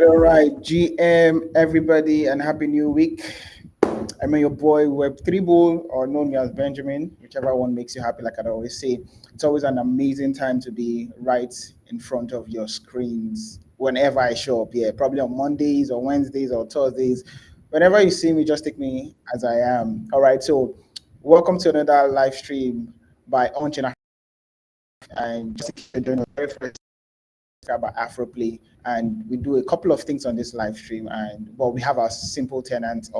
All right. GM, everybody, and happy new week. I'm your boy, Web3 Bull, or known me as Benjamin, whichever one makes you happy, like I always say. It's always an amazing time to be right in front of your screens whenever I show up. Yeah, probably on Mondays or Wednesdays or Thursdays. Whenever you see me, just take me as I am. All right, so welcome to another live stream by Onchain. And just in case you're joining us very first about Afroplay, and we do a couple of things on this live stream. And well, we have our simple tenants,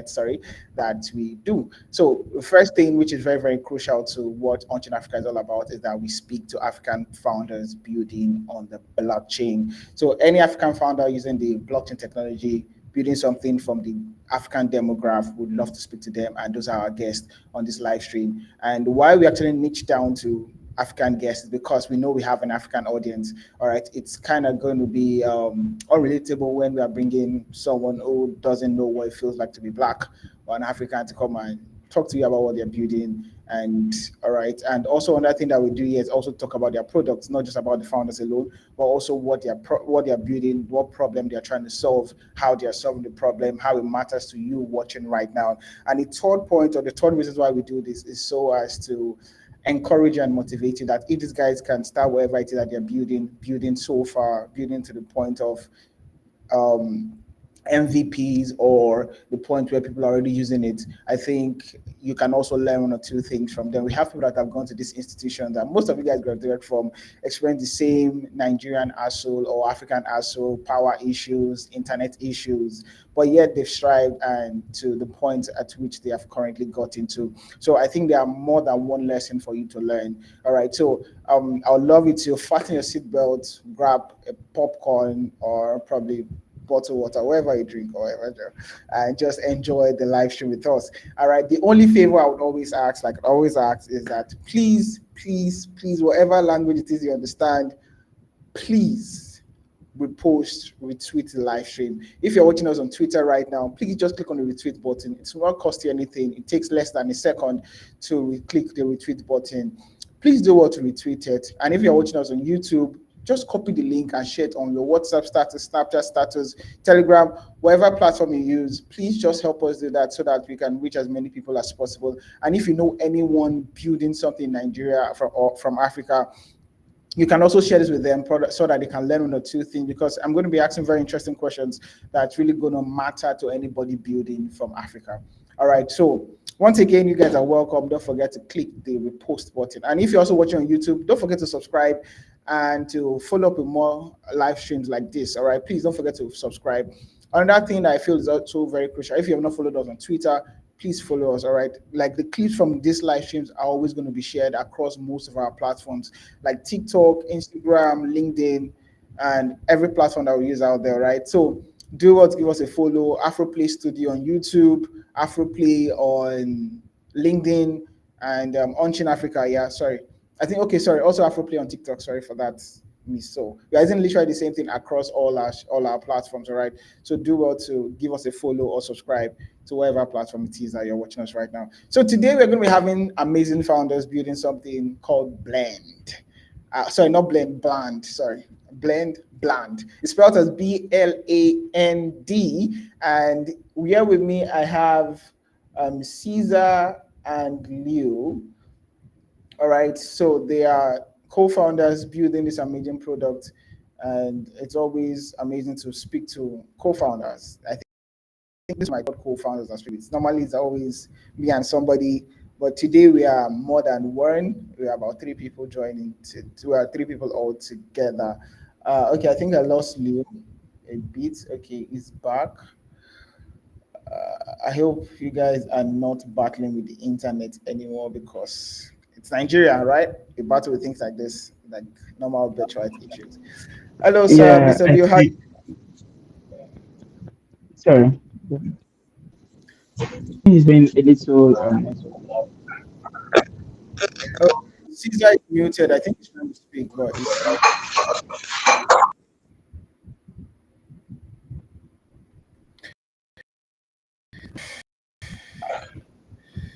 sorry, that we do. So the first thing, which is very very crucial to what Onchain Africa is all about, is that we speak to African founders building on the blockchain. So any African founder using the blockchain technology, building something from the African demographic, would love to speak to them, and those are our guests on this live stream. And why we actually niche down to African guests, because we know we have an African audience. All right, it's kind of going to be unrelatable when we are bringing someone who doesn't know what it feels like to be black or an African to come and talk to you about what they're building. And all right, and also another thing that we do here is also talk about their products, not just about the founders alone, but also what they're building, what problem they're trying to solve, how they are solving the problem, how it matters to you watching right now. And the third point, or the third reason why we do this, is so as to encourage you and motivate you that if these guys can start wherever it is that they're building so far, building to the point of um, MVPs or the point where people are already using it, I think you can also learn one or two things from them. We have people that have gone to this institution that most of you guys graduated from, experience the same Nigerian ASOL or African ASOL, power issues, internet issues, but yet they've strived and to the point at which they have currently got into. So I think there are more than one lesson for you to learn. All right, so I would love you to fasten your seatbelt, grab a popcorn or probably bottle water, wherever you drink or whatever, and just enjoy the live stream with us. All right. The only favor I would always ask, like I always ask, is that please, whatever language it is you understand, please repost, retweet the live stream. If you're watching us on Twitter right now, please just click on the retweet button. It will not cost you anything. It takes less than a second to click the retweet button. Please do what to retweet it. And if you're watching us on YouTube, just copy the link and share it on your WhatsApp status, Snapchat status, Telegram, whatever platform you use. Please just help us do that so that we can reach as many people as possible. And if you know anyone building something in Nigeria or from Africa, you can also share this with them so that they can learn one or two things, because I'm going to be asking very interesting questions that's really going to matter to anybody building from Africa. All right, so once again, you guys are welcome. Don't forget to click the repost button. And if you're also watching on YouTube, don't forget to subscribe and to follow up with more live streams like this. All right, please don't forget to subscribe. Another thing that I feel is also very crucial, if you have not followed us on Twitter, please follow us. All right, like the clips from these live streams are always going to be shared across most of our platforms like TikTok, Instagram, LinkedIn, and every platform that we use out there. Right, so do what, give us a follow. Afroplay Studio on YouTube, Afroplay on LinkedIn, and Onchain Africa. Yeah, sorry. I think, okay, sorry. Also Afroplay on TikTok. Sorry for that. So we are using literally the same thing across all our platforms. All right. So do well to give us a follow or subscribe to whatever platform it is that you're watching us right now. So today we're going to be having amazing founders building something called Blend. Sorry, not Blend, Bland. Sorry, Blend, Bland. It's spelled as BLAND. And here with me, I have Caesar and Leo. All right, so they are co-founders building this amazing product, and it's always amazing to speak to co-founders. I think this is my co-founders and spirits. Normally, it's always me and somebody, but today we are more than one. We are about three people joining. We are three people all together. Okay, I think I lost Leo a bit. Okay, he's back. I hope you guys are not battling with the internet anymore, because it's Nigeria, right? We battle with things like this, like normal birthright issues. Hello, sir, Yeah, Mr. I Leo. How? see. Sorry. It's been a little. Oh, Caesar is muted. I think he's trying to speak, but it's not.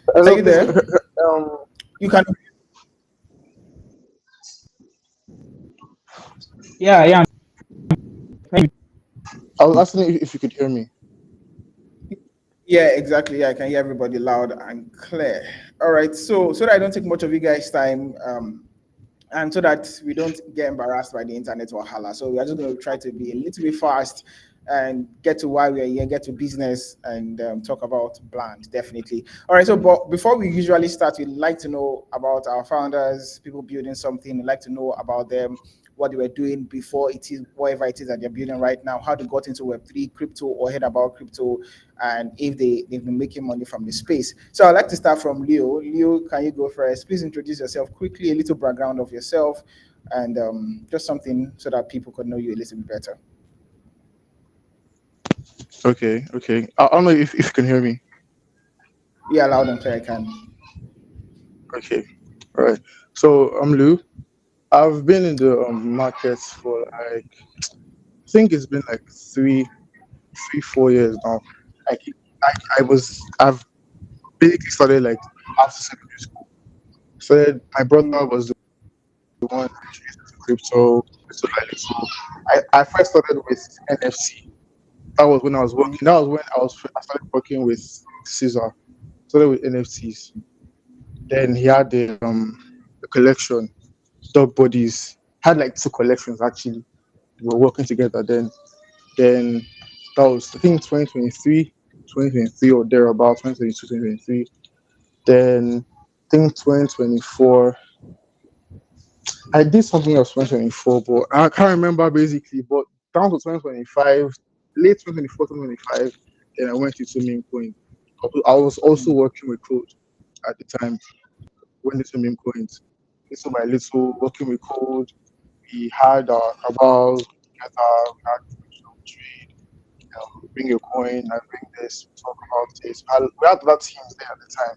Are Hello, you please. there? You can. Yeah, yeah. I was asking if you could hear me. Yeah, exactly. Yeah, I can hear everybody loud and clear. All right. So that I don't take much of you guys' time, and so that we don't get embarrassed by the internet or holla. So we are just going to try to be a little bit fast and get to why we are here, get to business, and talk about Bland, definitely. All right, so but before we usually start, we'd like to know about our founders, people building something. We'd like to know about them, what they were doing before it is whatever it is that they're building right now, how they got into Web3, crypto, or heard about crypto, and if they've been making money from the space. So I'd like to start from Leo. Leo, can you go first? Please introduce yourself quickly, a little background of yourself, and just something so that people could know you a little bit better. Okay. I don't know if you can hear me. Yeah, loud and clear, I can. Okay, all right. So I'm Lou. I've been in the market for like, I think it's been like 4 years now. Like I've basically started like after secondary school. So my brother was the one introduced me to crypto. So like, so I first started with NFC. That was when I was working. That was when I started working with Caesar. Started with NFTs. Then he had the collection, dog bodies. Had like two collections actually. We were working together then that was I think 2023 or thereabout, 2022, 2023. Then I think 2024. I did something else 2024, but I can't remember basically. But down to 2025, late 2024, 2025, then I went into meme coin. I was also working with code at the time, went into meme coins. Little by little, working with code, we had our cabals together, we had trade, bring your coin, I bring this, we talk about this. We had other teams there at the time.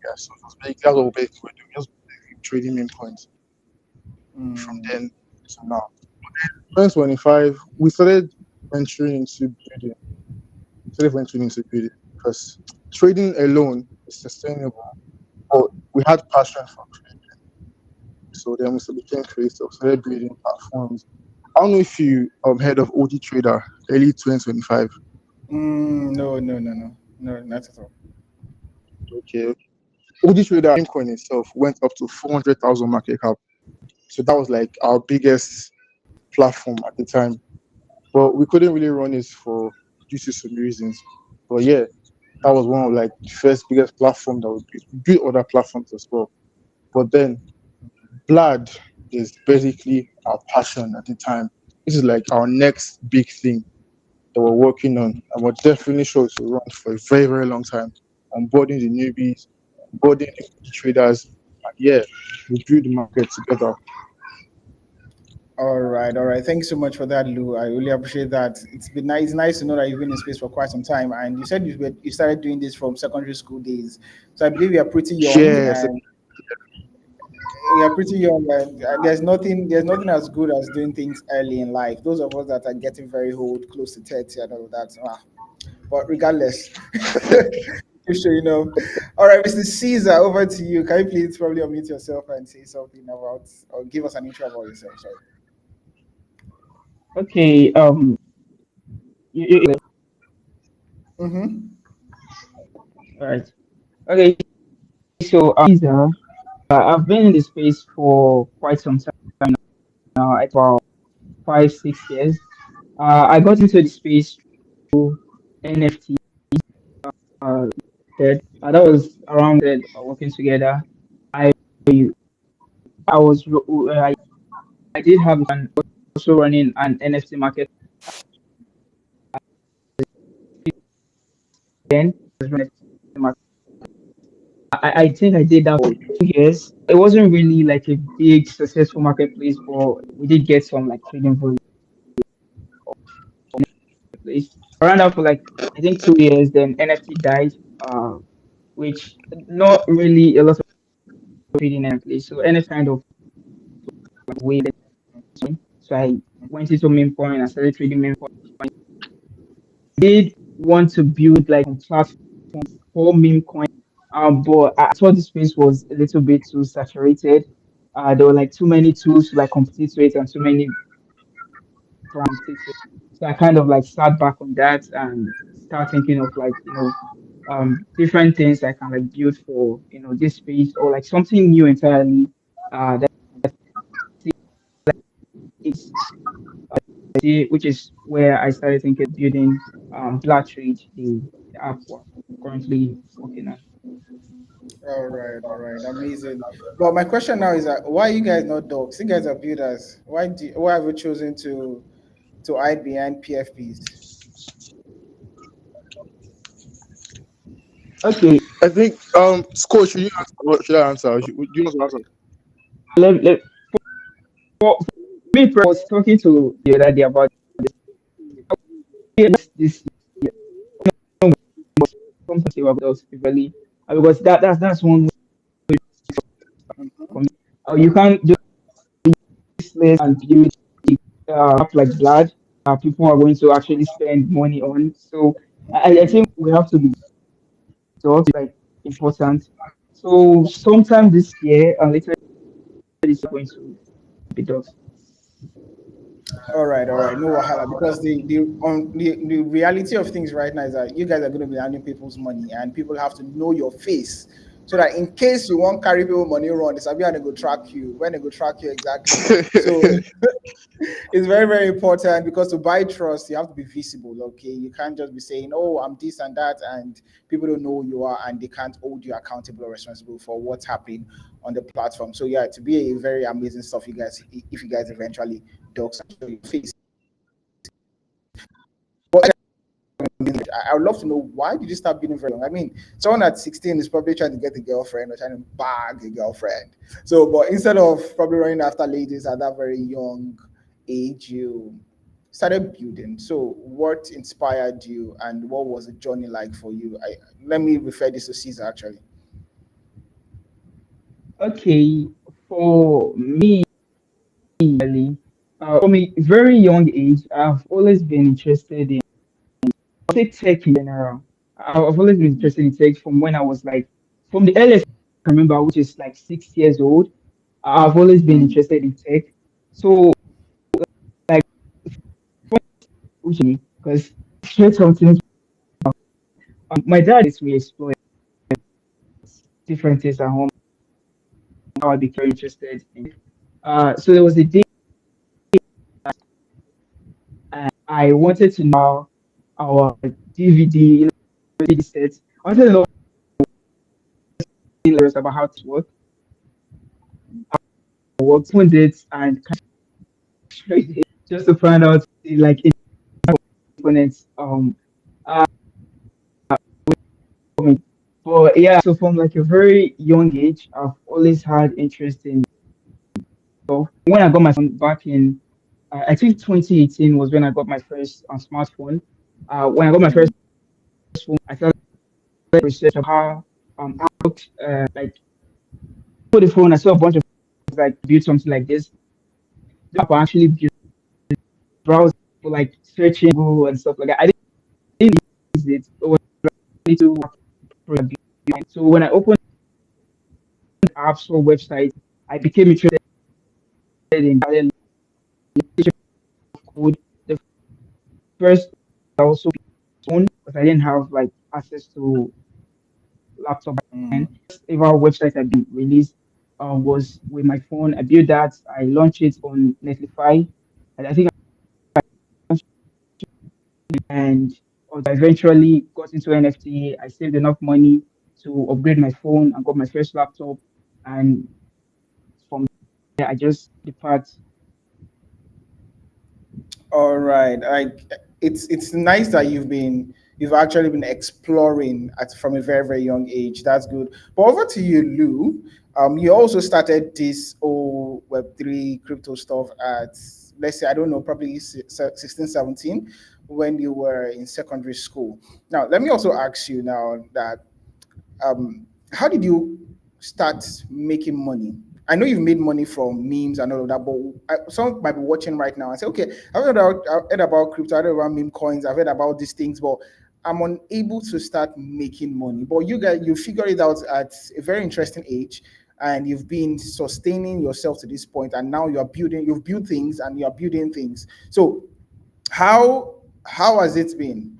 Yeah, so it was basically that's what we basically were doing, just basically trading meme coins from Mm. then to now. 2025, we started venturing into building. Started venturing into building because trading alone is sustainable, but we had passion for trading. So then we became creative, started building platforms. I don't know if you heard of OD Trader early 2025. No, no, no, no, no, not at all. Okay. OD Trader coin itself went up to 400,000 market cap. So that was like our biggest platform at the time. But we couldn't really run it for due to some reasons. But yeah, that was one of like the first biggest platform that we built other platforms as well. But then blood is basically our passion at the time. This is like our next big thing that we're working on, and we're definitely sure to run for a very, very long time. Onboarding the newbies, onboarding the traders, and yeah, we build the market together. All right, all right. Thank you so much for that, Lou. I really appreciate that. It's been nice. It's nice to know that you've been in space for quite some time, and you said you started doing this from secondary school days. So I believe you are pretty young, Yes, and you're pretty young. And there's nothing as good as doing things early in life. Those of us that are getting very old, close to 30, and all of that. But regardless, just so you know. All right, Mr. Caesar, over to you. Can you please probably unmute yourself and say something about, or give us an intro about yourself? Sorry. Okay. Mm-hmm. All right. Okay. So, Caesar, I've been in the space for quite some time now, about 5, 6 years. I got into the space through NFT. Uh, that was around that working together. I I was I did have an also running an NFT market then. I think I did that for 2 years. It wasn't really like a big successful marketplace, but we did get some like trading volume place. Around that for like I think 2 years, then NFT died, which not really a lot of trading NFT. So NFT kind of way. So I went into meme coin and started trading meme coin. Did want to build like a platform for meme coin, but I thought the space was a little bit too saturated. There were like too many tools to like compete with and too many brands. So I kind of like sat back on that and start thinking of like different things I can like build for this space or like something new entirely. That is which is where I started thinking building Black Trade, the app we're currently working on. All right, amazing. But my question now is that why you guys not dogs? You guys are builders. Why have you chosen to hide behind PFPs? Okay, I think Scott, should you answer? Or should I answer? Do you want to answer? let for me, I was talking to the other day about this something about us really because that's one Mhm. from you can't just list and build app like blood people are going to actually spend money on. So I think we have to be dogs like important. So sometime this year and later this year going to be dogs. All right. No wahala, because the reality of things right now is that you guys are going to be handling people's money, and people have to know your face. so that in case you want carry people money run, they sabi how they go track you, when they go track you exactly. So it's very, very important because to buy trust, you have to be visible. Okay, you can't just be saying, "Oh, I'm this and that," and people don't know who you are, and they can't hold you accountable or responsible for what's happening on the platform. So yeah, to be a very amazing stuff, you guys, if you guys eventually docs and show your face. But I would love to know, why did you start being very young? I mean, someone at 16 is probably trying to get a girlfriend or trying to bag a girlfriend. So, but instead of probably running after ladies at that very young age, you started building. So, what inspired you, and what was the journey like for you? Let me refer this to Caesar actually. Okay, for me, really, from a very young age, I've always been interested in say tech in general. I've always been interested in tech from when I was like, from the earliest I can remember, which is like 6 years old. I've always been Mm. interested in tech. So, like, which because share something. My dad is we explore different things at home. How I became interested in. So there was a day I wanted to know our DVD, DVD sets. I wanted to know about how to work, opened it, and tried it just to find out like its components. Uh, but yeah, so from like a very young age, I've always had interest in. So when I got my phone back in, I think 2018 was when I got my first smartphone. When I got my first Mm. phone, I started research of how like for the phone. I saw a bunch of like build something like this. The app actually build browse for like searching Google and stuff like that. I didn't use it. It was need to so when I opened the App Store website, I became interested in code. The first I also phone because I didn't have like access to laptop and Mm. ever website had been released was with my phone. I built that. I launched it on Netlify, and I think and I eventually got into NFT. I saved enough money to upgrade my phone and got my first laptop. And from there, I just depart. All right. It's nice that you've actually been exploring from a very, very young age. That's good. But over to you, Lou. You also started this whole Web3 crypto stuff at, let's say, I don't know, probably 16, 17, when you were in secondary school. Now, let me also ask you now that how did you start making money? I know you've made money from memes and all of that, but some might be watching right now and say, okay, I've heard about crypto, I've heard about meme coins, I've heard about these things, but I'm unable to start making money. But you guys, you figured it out at a very interesting age, and you've been sustaining yourself to this point, and now you've built things and you're building things. So how has it been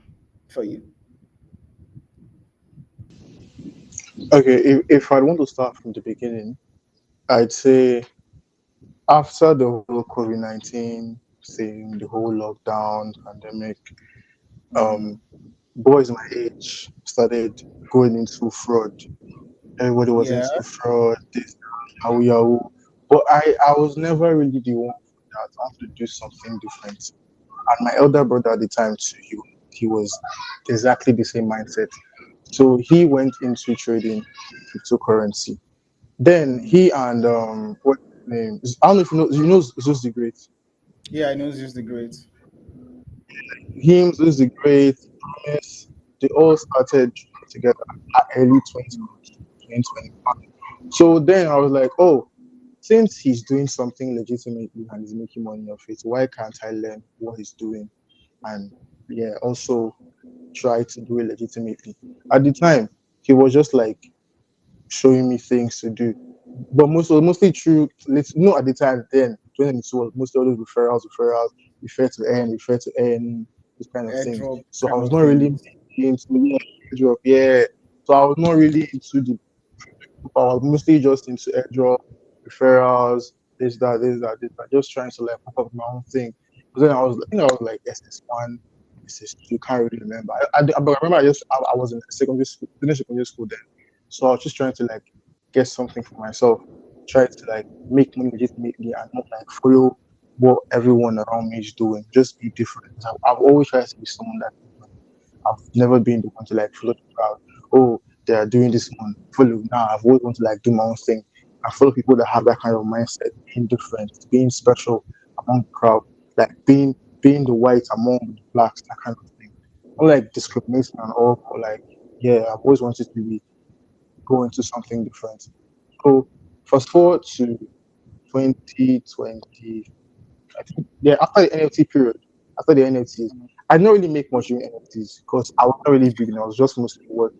for you? Okay, if I want to start from the beginning, I'd say after the whole COVID-19 thing, the whole lockdown, pandemic, Mm, um, boys my age started going into fraud. Everybody was yeah. into fraud, this, Yahoo, Yahoo. But I was never really the one for that. I want to do something different. And my elder brother at the time too, he was exactly the same mindset. So he went into trading cryptocurrency. Then Mm. he and what his name? I don't know if you know Zeus the Great. Yeah, I know it's just the great. Him, Zeus the Great, Promise, they all started together at early 2021. So then I was like, oh, since he's doing something legitimately and he's making money off it, why can't I learn what he's doing? And yeah, also try to do it legitimately. At the time, he was just like showing me things to do. But mostly true. Let's no at the time then 2022 was mostly always referrals, refer to earn, this kind of things. Airdrop So I kind was of not really things. into yeah, job, yeah. So I was not really into the mostly just into airdrop, referrals, this that, just trying to like hook up my own thing. But then I think I was like SS1, SS2, can't really remember. But I remember I was in secondary school, finished secondary school then. So I was just trying to like get something for myself, try to like make money legitimately and not like follow what everyone around me is doing. Just be different. I've always tried to be someone that's different. I've never been the one to like follow the crowd. Oh, they are doing this one. Follow now. I've always wanted to like do my own thing. I follow people that have that kind of mindset, being different, being special among the crowd, like being the white among the blacks, that kind of thing. Not like discrimination and all, but like yeah, I've always wanted to be go into something different. So fast forward to 2020, I think yeah, after the NFT period, after the NFTs, I didn't really make much doing NFTs because I was not really big and I was just mostly working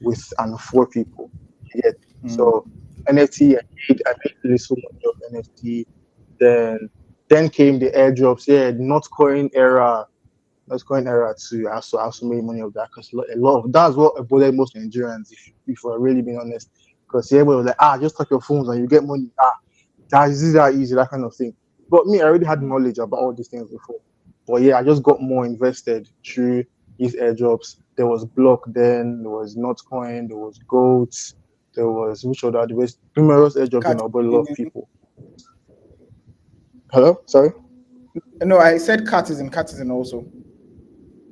with and for people. Yet, Mm. so NFT, I made little money of NFT. Then then came the airdrops. Yeah, not coin era. Not coin era too. I also made money of that because a lot of that's what bothered most Nigerians. If we're really being honest, because everybody was like, just tap your phones and you get money. That is that easy, that kind of thing. But me, I already had knowledge about all these things before. But yeah, I just got more invested through these airdrops. There was Block then, there was Notcoin, there was Goats, there was which other there was numerous airdrops and about a lot of Cat. people. Hello? Sorry? No, I said Cartism also.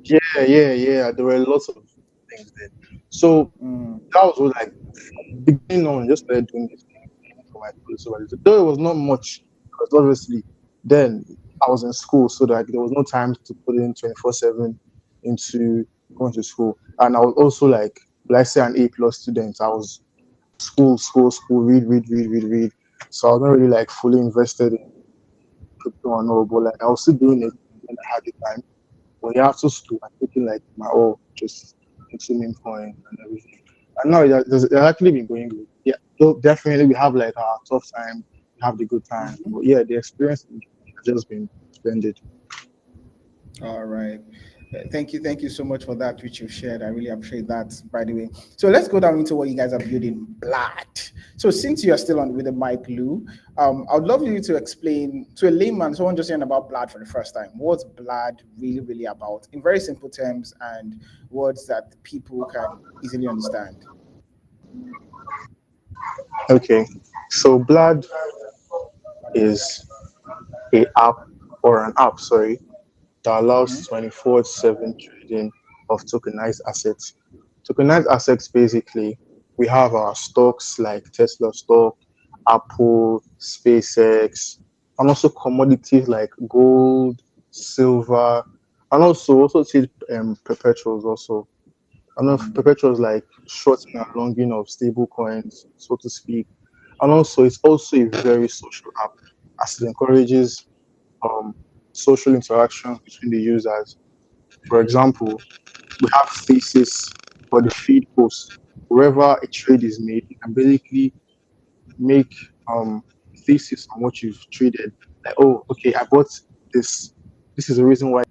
Yeah. There were lots of things there. So Mm. that was what, like beginning on just started doing this thing for my school. So though it was not much because obviously then I was in school, so that there was no time to put in 24/7 into going to school. And I was also like, let's say an A+ student. I was school, read. So I was not really like fully invested in crypto and all, but like I was still doing it when I had the time. But yeah, after school, I'm taking like my all just into meme coin and everything. And now it's actually been going good. Yeah, so definitely we have like our tough time, we have the good times. But yeah, the experience has just been splendid. All right. Thank you so much for that, which you shared. I really appreciate that, by the way. So let's go down into what you guys are building. Blood. So since you are still on with the mic, Lou, I would love you to explain to a layman, someone just hearing about blood for the first time, what's blood really about, in very simple terms and words that people can easily understand. Okay, so Blood is a app or an app, sorry, that allows Mhm. 24/7 trading of tokenized assets. Tokenized assets basically, we have our stocks like Tesla stock, Apple, SpaceX, and also commodities like gold, silver, and also see perpetuals also. I know Mm. perpetuals like shorting and longing of stable coins, so to speak. And also it's also a very social app as it encourages um, social interactions between the users. For example, we have thesis for the feed post. Wherever a trade is made, you can basically make thesis on what you've traded. Like, oh, okay, I bought this. This is the reason why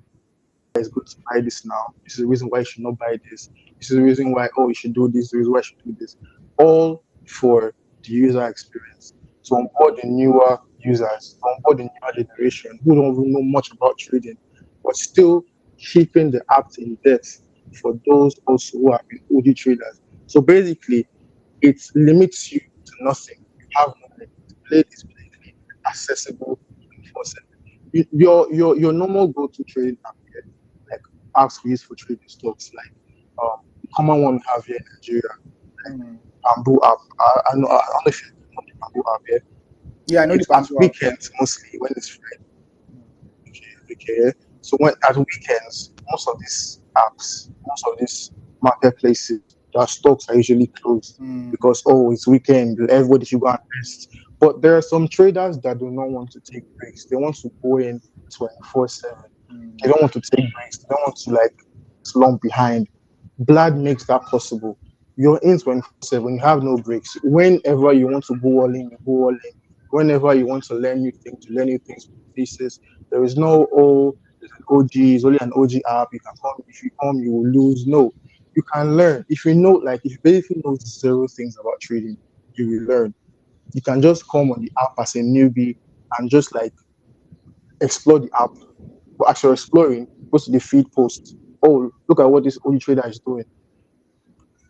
it's good to buy this now. This is the reason why you should not buy this. This is the reason why, oh, you should do this. The reason why you should do this. All for the user experience. To onboard the newer users, to onboard the newer generation who don't even know much about trading, but still keeping the app in depth for those also who have been OG traders. So basically, it limits you to nothing. You have no limit. Play is basically accessible 24/7. Your normal go-to trading app here, like apps we use for trading stocks, like the common one we have here in Nigeria, Mm. Bamboo app. I don't know if you know the Bamboo app here. Yeah, I know the It's at bamboo out. weekends mostly when it's okay. So when at weekends, most of these marketplaces, their stocks are usually closed Mm. because oh, it's weekend, everybody should go and rest. But there are some traders that do not want to take breaks. They want to go in 24/7. They Mm. don't want to take breaks. They don't want to like slump behind. Blood makes that possible. You're in 24/7. You have no breaks. Whenever you want to go all in, you go all in. Whenever you want to learn new things, to learn new things from thesis. There is no there's an OG. It's only an OG app. You can come. If you come, you will lose. No, you can learn. If you know, like if you basically know zero things about trading, you will learn. You can just come on the app as a newbie and just like explore the app. But as you're exploring, go to the feed post. Oh, look at what this OG trader is doing.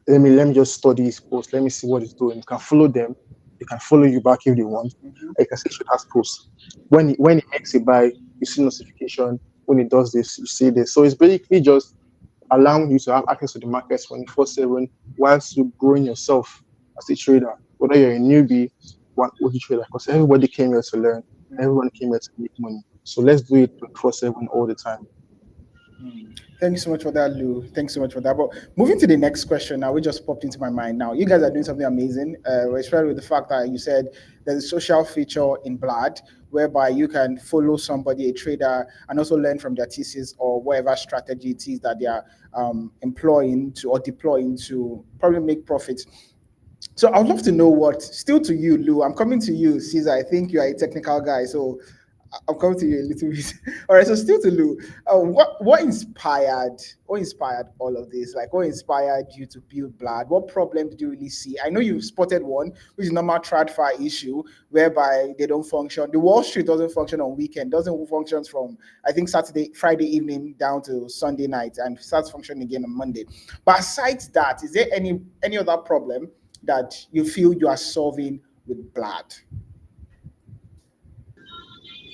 Let me just study his post. Let me see what he's doing. You can follow them. They can follow you back if they want. Mhm. You can see Trader's post. When he makes a buy, you see notification. When he does this, you see this. So it's basically just allowing you to have access to the markets 24/7 whilst you growing yourself as a trader. Whether you're a newbie, one OG trader, because everybody came here to learn, everyone came here to make money. So let's do it 24/7 all the time. Thank you so much for that, Lou. Thanks so much for that. But moving to the next question now, we just popped into my mind now. You guys are doing something amazing, especially with the fact that you said there's a social feature in Blood whereby you can follow somebody, a trader, and also learn from their thesis or whatever strategy it is that they are employing to or deploying to probably make profits. So I would love to know what, still to you, Lou. I'm coming to you, Caesar. I think you are a technical guy, so I'll come to you a little bit. All right, so still to Lou, what inspired all of this? Like, what inspired you to build Blood? What problem did you really see? I know you spotted one, which is normal TradFi issue, whereby they don't function. The Wall Street doesn't function on weekend, doesn't function from I think Friday evening down to Sunday night, and starts functioning again on Monday. But aside that, is there any other problem that you feel you are solving with Blood?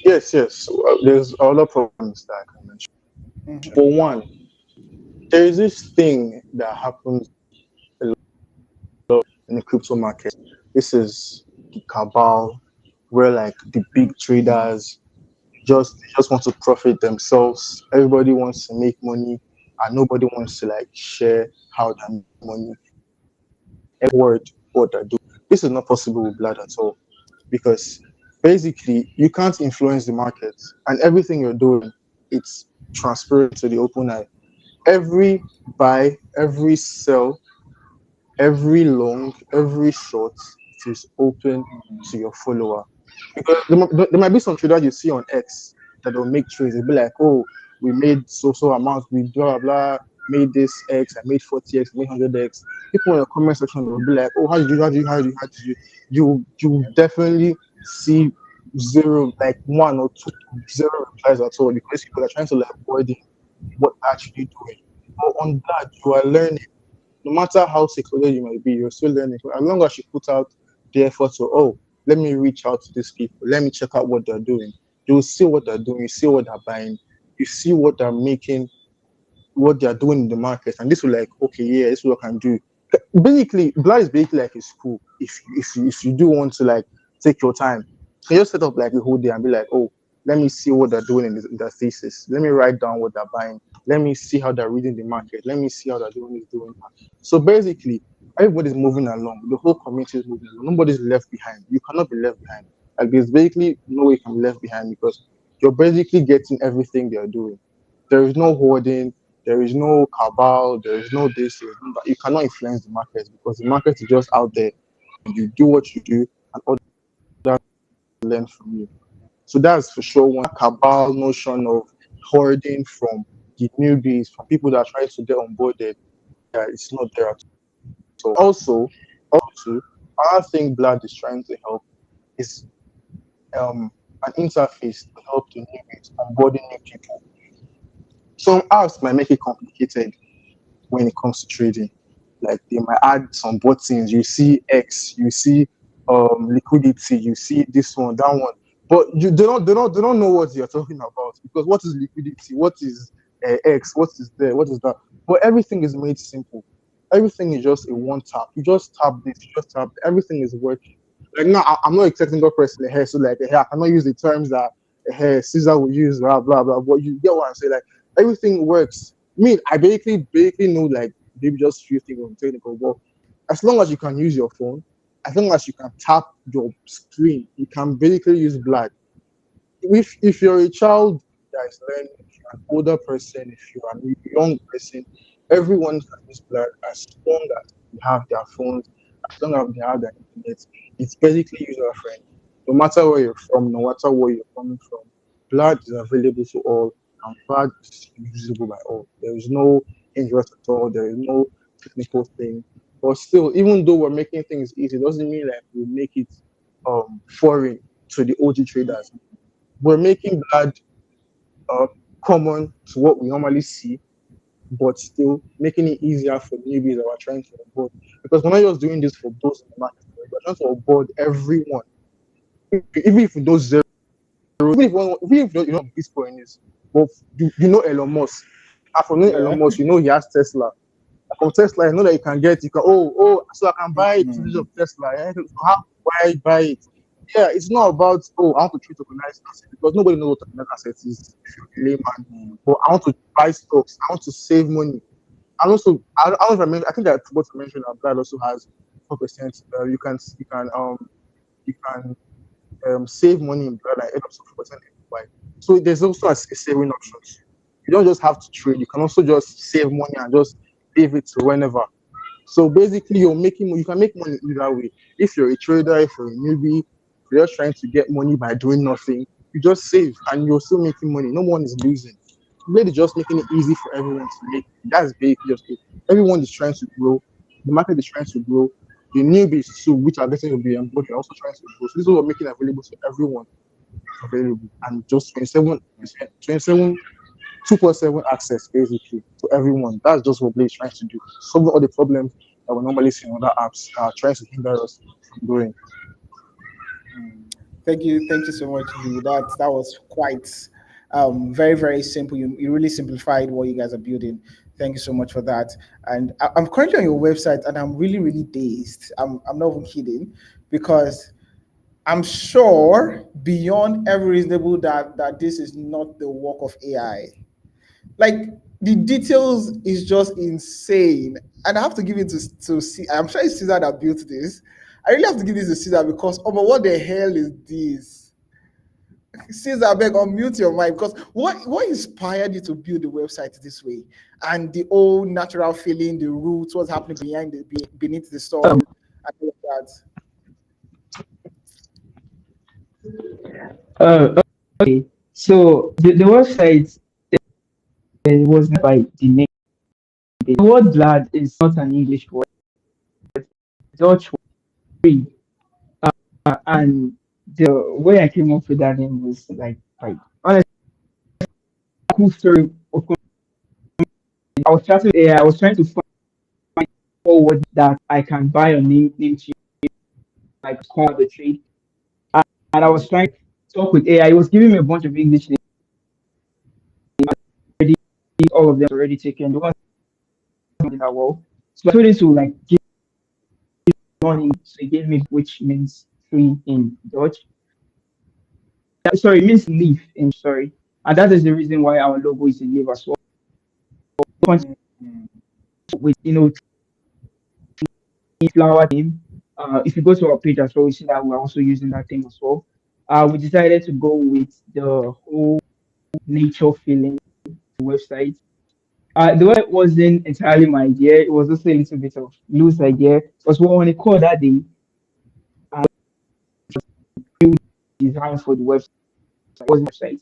Yes, yes. So, there's other problems that I can mention. Mhm. For one, there is this thing that happens a lot in the crypto market. This is the cabal, where like the big traders just want to profit themselves. Everybody wants to make money, and nobody wants to like share how they make money. Word what they do. This is not possible with Blood at all because basically you can't influence the market, and everything you're doing it's transparent to the open eye. Every buy, every sell, every long, every short, it is open to your follower. Because there might be some traders you see on X that will make trades. They'll be like, oh, we made so amount, we blah blah, made this X, I made 40X, I made 100X. People in the comment section will be like, oh, how did you? You definitely see zero, like one or two, zero replies at all because people are trying to like avoid what actually doing. But on that, you are learning no matter how secluded you might be, you're still learning. As long as you put out the effort to, oh, let me reach out to these people, let me check out what they're doing. You see what they're doing, you see what they're buying, you see what they're making, what they're doing in the market, and this will like, okay, yeah, this is what I can do. Basically, Blind is basically like a school. If you do want to like take your time, you just set up like a whole day and be like, oh, let me see what they're doing in their thesis. Let me write down what they're buying. Let me see how they're reading the market. Let me see how they're doing that. So basically, everybody's moving along. The whole community is moving along. Nobody's left behind. You cannot be left behind. Like there's basically no way you can be left behind because you're basically getting everything they're doing. There is no hoarding. There is no cabal. There is no this. There is no that. You cannot influence the market because the market is just out there. You do what you do, and others learn from you. So that's for sure one cabal notion of hoarding from the newbies, from people that are trying to get onboarded. Yeah, it's not there at all. Also, another thing Blood is trying to help is an interface to help the newbies onboarding new people. Some apps might make it complicated when it comes to trading. Like they might add some buttons. You see X, you see liquidity, you see this one, that one. But they don't know what you're talking about because what is liquidity? What is X? What is there? What is that? But everything is made simple. Everything is just a one tap. You just tap this, you just tap. Everything is working. Like now, I'm not a technical person here, so like I cannot use the terms that Caesar will use, blah blah blah. But you get what I'm saying? Like everything works. I mean, I basically know like maybe just few things on technical, but as long as you can use your phone, as long as you can tap your screen, you can basically use Black. If you're a child that is learning, if you're an older person, if you're a young person, everyone can use Black as long as they have their phones, as long as they have their internet. It's basically user friendly. No matter where you're from, no matter where you're coming from, Black is available to all and Black is usable by all. There is no hindrance at all. There is no technical thing. But still, even though we're making things easy, doesn't mean like we make it foreign to the OG traders. We're making that uh, common to what we normally see, but still making it easier for newbies that are trying to onboard. Because we're not just doing this for those in the market, we're trying to onboard everyone. Even if those zero, even if you know Bitcoin is, but you know Elon Musk. And for knowing Yeah. Elon Musk, you know he has Tesla. From Tesla, I know that you can so I can buy a percentage Mm, of Tesla. Eh? So how do I buy it? Yeah, it's not about I want to trade tokenized assets because nobody knows what tokenized assets is if you're a layman. mm, But I want to buy stocks, I want to save money. And also I don't know if I mean I think I forgot to mention that Brad also has 4%. You can save money in Brad like up to 4% in Dubai. So there's also a saving options. You don't just have to trade, you can also just save money and just leave it to whenever. So basically, you can make money either way. If you're a trader, if you're a newbie, if you're just trying to get money by doing nothing, you just save and you're still making money. No one is losing. Really, just making it easy for everyone to make. That's basically just it. Everyone is trying to grow. The market is trying to grow. The newbies too, which are getting to be on board, are also trying to grow. So this is what we're making available to everyone available, and just 27 247 access basically to everyone. That's just what Blade is trying to do. Solving all the problems that we normally see in other apps trying to hinder us from growing. mm. Thank you so much, Lou. That was quite very, very simple. You really simplified what you guys are building. Thank you so much for that. And I'm currently on your website, and I'm really, really dazed. I'm not even kidding, because I'm sure beyond every reasonable that this is not the work of AI. Like, the details is just insane, and I have to give it to see. I'm sure it's Caesar that built this. I really have to give this to Caesar, because oh my, what the hell is this? Caesar, beg, unmute your mic, because what inspired you to build the website this way, and the old natural feeling, the roots, what's happening beneath the soil, Um, and all of that. okay. So the website was made by the name. The word "lad" is not an English word. Dutch word. And the way I came up with that name was like honestly, cool story. I was chatting with AI. I was trying to find forward that I can buy on name cheap, like call the trade. And I was trying to talk with AI. It was giving me a bunch of English names already. All of them already taken. The ones in that well. So I told it to like give money. So it gave me which means tree in Dutch. Sorry, it means leaf in sorry. And that is the reason why our logo is a leaf as well. Mm, mm, With flower theme. If you go to our page as well, you see that we're also using that theme as well. We decided to go with the whole nature feeling website. The website wasn't entirely my idea. It was also a little bit of loose idea. It was what on a call that day. Uh, Design for the website was website.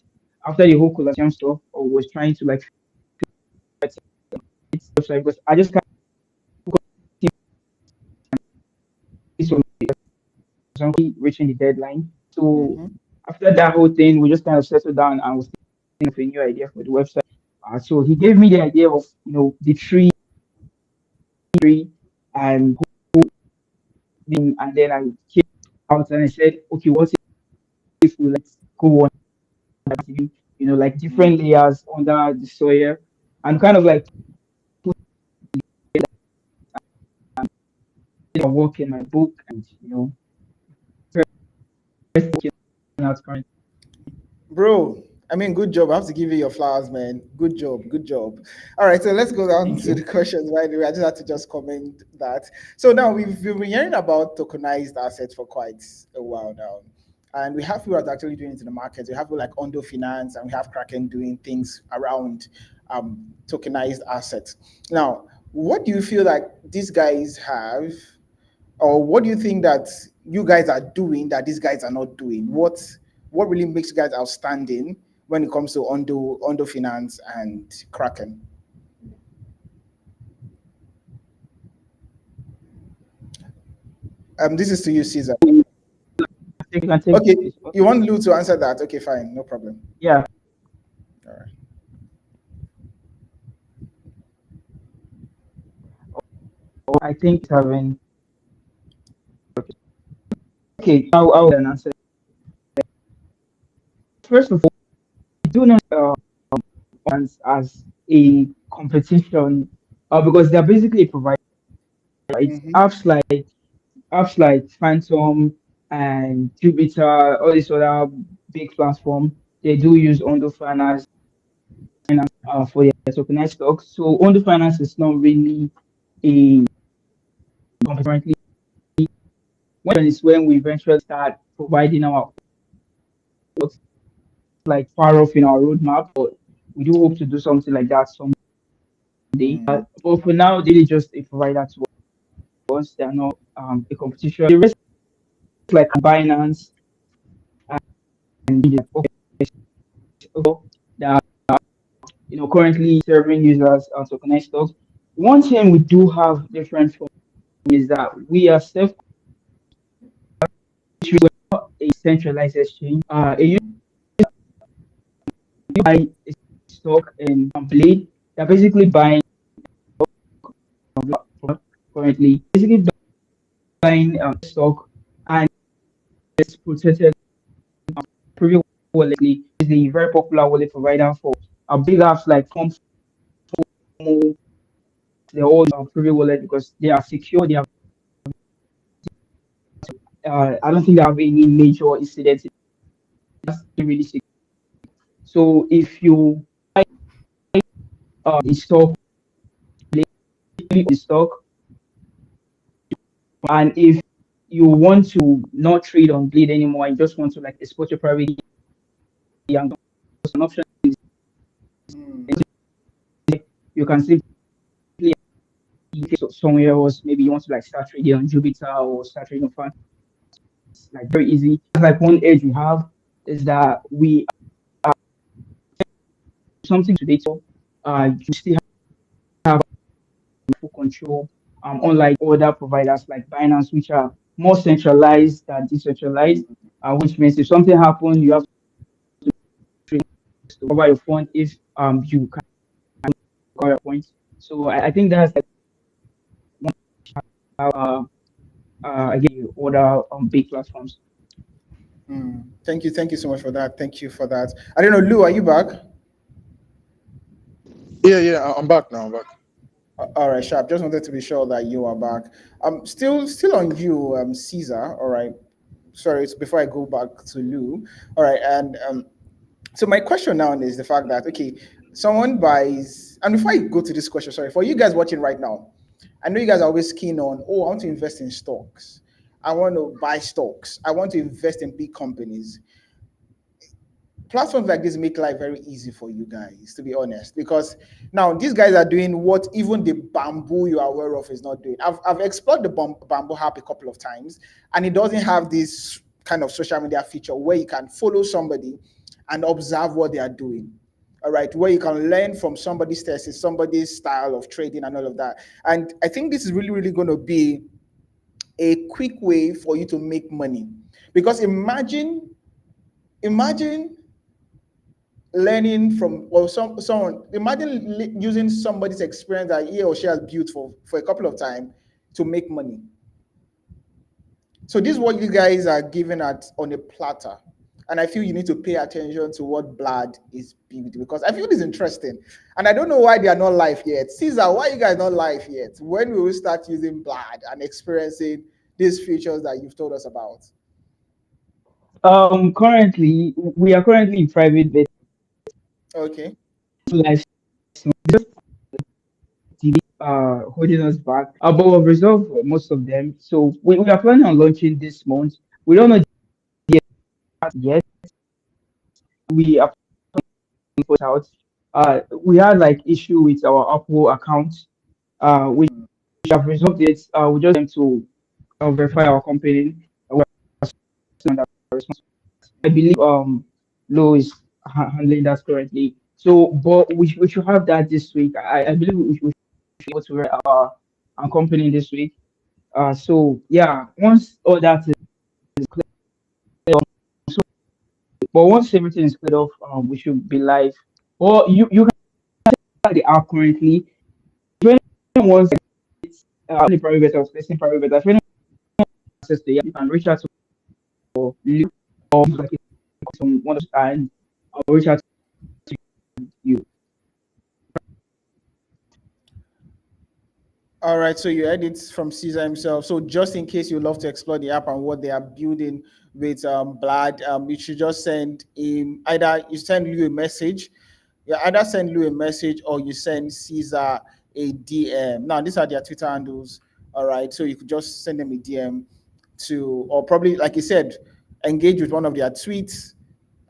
After the whole collaboration stuff, I was trying to like fix the website because I just can't see this one reaching the deadline. So mhm, after that whole thing, we just kind of settled down and was thinking of a new idea for the website. So he gave me the idea of the tree and and then I came out and I said, okay, what if we let's go on like mm. different layers under the soil and kind of like work in my book and working out currently. Bro, I mean, good job. I have to give you your flowers, man. Good job, good job. All right, so let's go down Thank to the you. questions right away. I just had to just comment that. So now we've been hearing about tokenized assets for quite a while now. And we have people that are actually doing it in the market. We have people like Ondo Finance, and we have Kraken doing things around tokenized assets. Now, what do you feel like these guys have, or what do you think that you guys are doing that these guys are not doing? What really makes you guys outstanding when it comes to Ondo Finance and Kraken? This is to you, Caesar. You can take Okay, this, please. you want Lou to answer that? Okay, fine, no problem. Yeah. All right. I think it's having. Okay, I'll answer. First of all, I do not as a competition, because they're basically a provider. It's Mm-hmm. apps like Phantom and Jupiter, all these other big platform. They do use Ondo Finance for their tokenized stocks. So Ondo Finance is not really a currently when it's when we eventually start providing our products, like far off in our roadmap, but we do hope to do something like that someday. Mm. But for now, they just a provider to us. They are not a competition. The rest like Binance and that currently serving users on tokenized stocks. One thing we do have different from is that we are self a centralized exchange. A user buy a stock and Blade. They're basically buying currently basically buying stock and it's protected privy wallet is the very popular wallet provider for big apps like Comfort. They're all privy wallet because they are secure. They are I don't think they have any major incidents. That's really secure. So if you a stock, the stock, and if you want to not trade on Bleed anymore and just want to like export your private and an option Mm. you can simply somewhere else. Maybe you want to like start trading on Jupiter or start trading on Fan. It's like very easy. Like one edge we have is that we something today. So you still have full control. Unlike other providers like Binance, which are more centralized than decentralized, which means if something happens, you have to cover your fund if you can cover your points. So I think that's like uh again other big platforms. Mm. Thank you so much for that. Thank you for that. I don't know, Lou, are you back? Yeah, yeah, I'm back now. I'm back. All right, sharp. Just wanted to be sure that you are back. Still on you, Caesar. All right. Sorry, it's before I go back to Lou. All right, and so my question now is the fact that okay, someone buys, and before I go to this question, sorry, for you guys watching right now, I know you guys are always keen on, oh, I want to invest in stocks. I want to buy stocks. I want to invest in big companies. Platforms like this make life very easy for you guys, to be honest, because now these guys are doing what even the bamboo you are aware of is not doing. I've explored the bamboo app a couple of times, and it doesn't have this kind of social media feature where you can follow somebody and observe what they are doing. All right, where you can learn from somebody's thesis, somebody's style of trading, and all of that. And I think this is really, really going to be a quick way for you to make money, because imagine learning from or someone imagine using somebody's experience that he or she has built for a couple of time to make money. So this is what you guys are given at on a platter, and I feel you need to pay attention to what Blood is built, because I feel this interesting, and I don't know why they are not live yet. Caesar, why you guys not live yet? When will we start using Blood and experiencing these features that you've told us about? Currently we are currently in private beta Okay. live just holding us back. But we've resolved most of them. So we are planning on launching this month. We don't know yet. We are put out. We had like issue with our Apple account. We have resolved it. We just need to verify our company. We're on that response. I believe Lo is handling that currently. So, but we should have that this week. I believe we should be able to our company this week. So yeah, once all that is clear, so, but once everything is cleared off, we should be live. Or you can start the app currently. If anyone wants the private beta or placing private beta, if anyone access the app, you can reach out to Lou or like some one of and I'll reach out to you. All right, so you heard it from Caesar himself. So just in case you love to explore the app and what they are building with Blood, you should just send him either you send Lou a message, you either send Lou a message or you send Caesar a DM. Now these are their Twitter handles. All right, so you could just send them a DM to, or probably like you said, engage with one of their tweets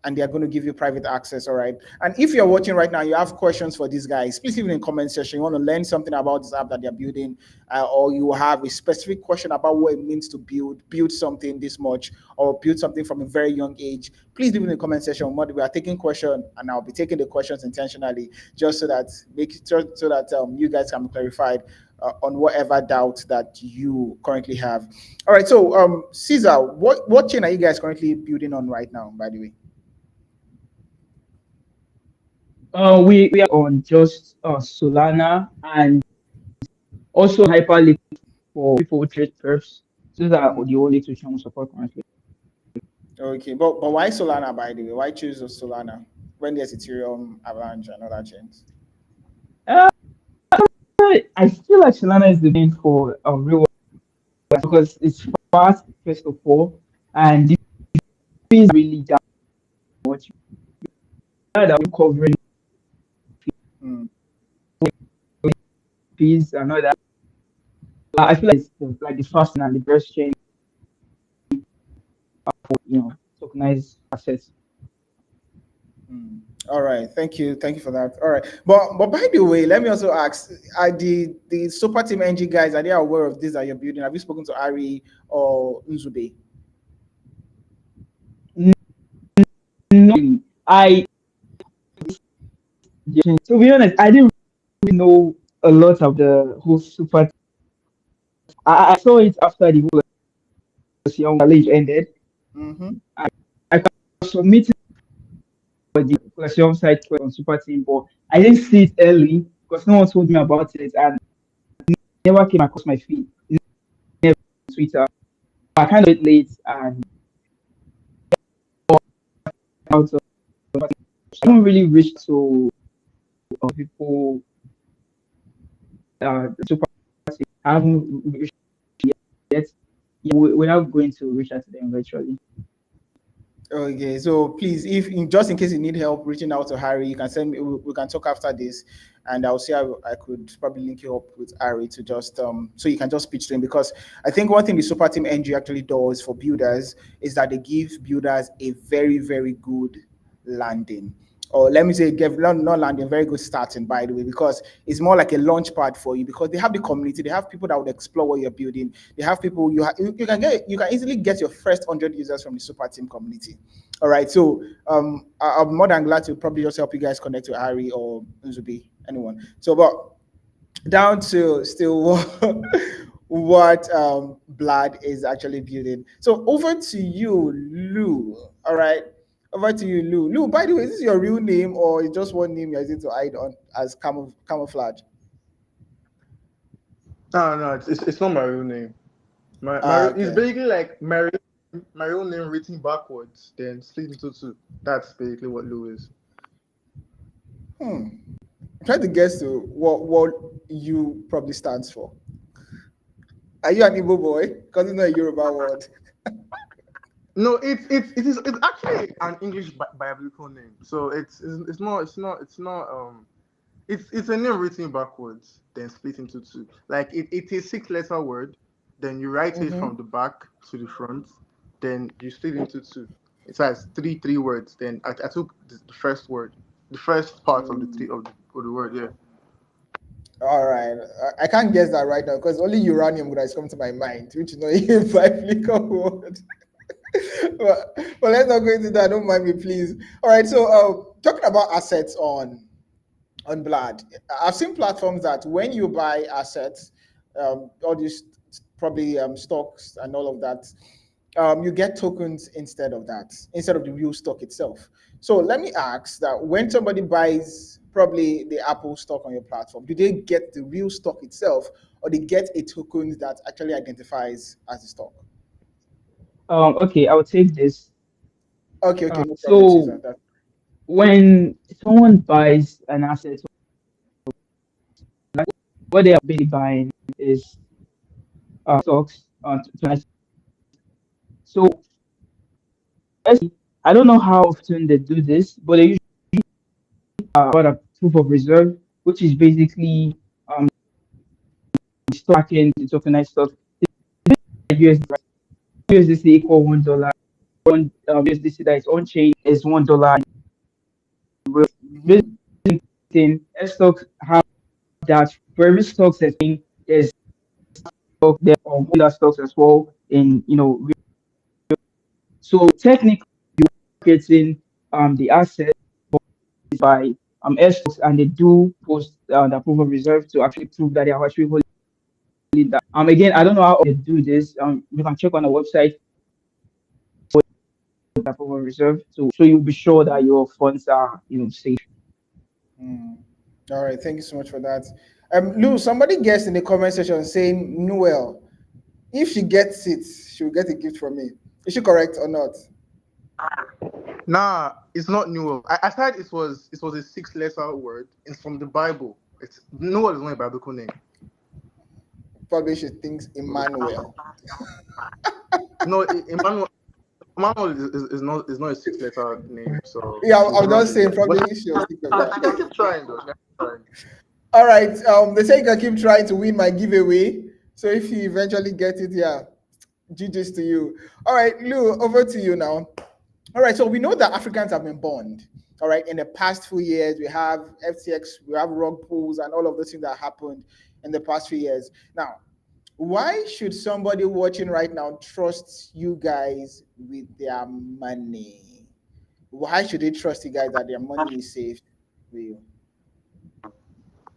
and they're going to give you private access. All right. And if you're watching right now, you have questions for these guys, please leave in the comment section. You want to learn something about this app that they're building, or you have a specific question about what it means to build something this much, or build something from a very young age, please leave in the comment section. We are taking questions, and I'll be taking the questions intentionally just so that you guys can be clarified on whatever doubt that you currently have. All right. So, Caesar, what chain are you guys currently building on right now, by the way? We are on just Solana and also Hyperlink for people trade perfs. Those are Mm. the only two channels support currently. Okay, but why Solana, by the way? Why choose Solana when there's Ethereum, Avalanche, and other chains? Uh, I feel like Solana is the main for real world because it's fast first of all, and the fee is really down. What you know that we're covering Mm. fees and all that. I feel like it's like the fast and the best chain for tokenized assets. Mm. All right, thank you for that. All right, but by the way, let me also ask: are the Super Team NG guys, are they aware of this that you're building? Have you spoken to Ari or Nzube? No, I to be honest, I didn't really know a lot of the whole super. I saw it after the whole young challenge ended. Mm-hmm. I submitted for the Classium side quest on Super Team, but I didn't see it early because no one told me about it and never came across my feed. Never on Twitter. I kind of late and out of I don't really reach to people super team. I haven't reached yet. Yeah, we are going to reach out to them eventually. Okay, so please, if just in case you need help reaching out to Harry, you can send me. We can talk after this, and I'll see how I could probably link you up with Harry to just so you can just pitch to him, because I think one thing the Super Team NG actually does for builders is that they give builders a very good landing. Or let me say, give not landing, very good starting, by the way, because it's more like a launch pad for you, because they have the community, they have people that would explore what you're building, they have people you can easily get your first 100 users from the Super Team community. All right, so I'm more than glad to probably just help you guys connect to Harry or Nzubi, anyone. So, but down to still what Blood is actually building. So over to you, Lou. All right, over to you, Lou. Lou, by the way, is this your real name or is just one name you're using to hide on as camouflage? No, it's not my real name. It's Okay. basically like my real name written backwards, then split into two. That's basically what Lou is. Hmm. I'm trying to guess to what you probably stands for. Are you an Igbo boy? Because it's not a Yoruba word. No, it's actually an English biblical name. So it's not it's a name written backwards, then split into two. Like it's a 6 letter word, then you write it Mm-hmm. from the back to the front, then you split into two. It has three words. Then I took the first word, the first part of the three of the word. Yeah. All right, I can't guess that right now because only uranium would have come to my mind, which is not a biblical word. but let's not go into that. Don't mind me, please. All right, so talking about assets on Blood, I've seen platforms that when you buy assets, all these probably stocks and all of that, you get tokens instead of that, instead of the real stock itself. So let me ask that when somebody buys probably the Apple stock on your platform, do they get the real stock itself, or they get a token that actually identifies as the stock? Okay, I'll take this. Okay, okay, no problem, So Caesar. That. when someone buys an asset, what they are basically buying is stocks. So I don't know how often they do this, but they usually what a proof of reserve, which is basically stock in the tokenized stock. USDC equal $1. One USDC that is on chain is $1. Mhm. Basically, stocks have that for every stocks that's being there's stock there or other stocks as well in so technically getting the asset by S stocks and they do post the proof of reserve to actually prove that they are actually holding that. Again, I don't know how they do this. You can check on the website the proof of reserve so you'll be sure that your funds are safe. Mm. All right, thank you so much for that. Lou, somebody guessed in the comment section saying Noel. If she gets it, she'll get a gift from me. Is she correct or not? Nah, it's not Noel. I said it was a six-letter word. It's from the Bible. It's Noel is not a biblical name. Probably she thinks Emmanuel. No, Emmanuel is not a six-letter name, so Yeah, we I'm cannot just do saying that. But probably she was thinking of she can that. keep trying though. She can keep trying. All right. They say you can keep trying to win my giveaway. So if you eventually get it, yeah, GG's to you. All right, Lou, over to you now. All right, so we know that Africans have been burned. All right, in the past few years, we have FTX, we have rug pulls, and all of those things that happened in the past few years. Now, why should somebody watching right now trust you guys with their money? Why should they trust you guys that their money is safe with you?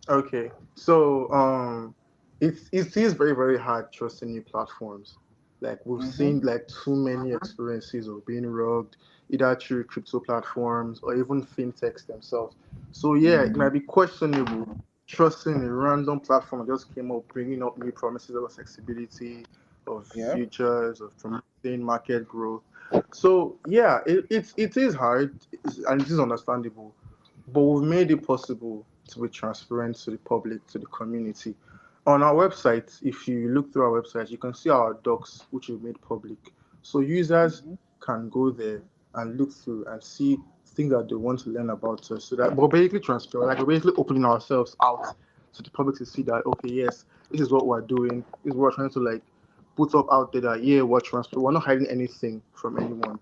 Okay, so it is very very hard trusting new platforms. Like we've seen Mm-hmm. like too many experiences of being robbed, either through crypto platforms or even fintechs themselves. So yeah, it might be questionable trusting a random platform that just came up bringing up new promises of flexibility, of Yeah. futures, of promoting market growth. So yeah, it is hard and it is understandable, but we've made it possible to be transparent to the public, to the community. On our website, if you look through our website, you can see our docs, which we've made public. So users Mm-hmm. can go there and look through and see things that they want to learn about us. So that we're basically transparent, like we're basically opening ourselves out to the public to see that, okay, yes, this is what we're doing, this is what we're trying to like put up out there that, yeah, we're transparent, we're not hiding anything from anyone.